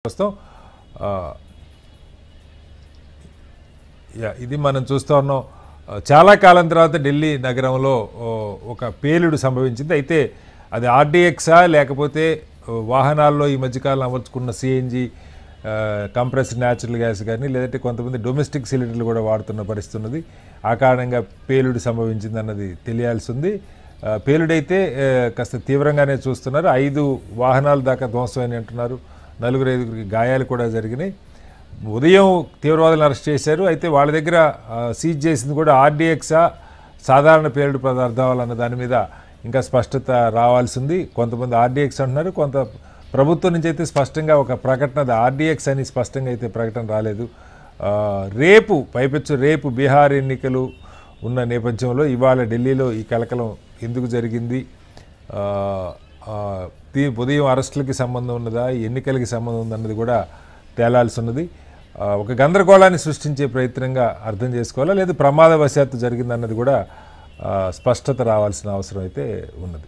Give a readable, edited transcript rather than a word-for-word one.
ప్రస్తుతం ఇది మనం చూస్తూ ఉన్నాం. చాలా కాలం తర్వాత ఢిల్లీ నగరంలో ఒక పేలుడు సంభవించింది. అయితే అది ఆర్డీఎక్సా లేకపోతే వాహనాల్లో ఈ మధ్యకాలం అమర్చుకున్న సిఎన్జి కంప్రెస్డ్ న్యాచురల్ గ్యాస్ కానీ లేదంటే కొంతమంది డొమెస్టిక్ సిలిండర్లు కూడా వాడుతున్న పరిస్థితి ఉన్నది. ఆ కారణంగా పేలుడు సంభవించింది అన్నది తెలియాల్సి ఉంది. పేలుడైతే కాస్త తీవ్రంగానే చూస్తున్నారు. 5 వాహనాల దాకా ధ్వంసమని అంటున్నారు. 4-5 గాయాలు కూడా జరిగినాయి. ఉదయం తీవ్రవాదులను అరెస్ట్ చేశారు. అయితే వాళ్ళ దగ్గర సీజ్ చేసింది కూడా ఆర్డీఎక్సా సాధారణ పేలుడు పదార్థాలు అన్న దాని మీద ఇంకా స్పష్టత రావాల్సింది. కొంతమంది ఆర్డీఎక్స్ అంటున్నారు, కొంత ప్రభుత్వం నుంచి అయితే స్పష్టంగా ఒక ప్రకటన ఆర్డీఎక్స్ అని స్పష్టంగా అయితే ప్రకటన రాలేదు. రేపు బీహార్ ఎన్నికలు ఉన్న నేపథ్యంలో ఇవాళ ఢిల్లీలో ఈ కలకలం ఎందుకు జరిగింది, ఉదయం అరెస్టులకి సంబంధం ఉన్నదా, ఎన్నికలకి సంబంధం ఉందన్నది కూడా తేలాల్సి ఉన్నది. ఒక గందరగోళాన్ని సృష్టించే ప్రయత్నంగా అర్థం చేసుకోవాలా లేదా ప్రమాదవశాత్తు జరిగిందన్నది కూడా స్పష్టత రావాల్సిన అవసరం అయితే ఉన్నది.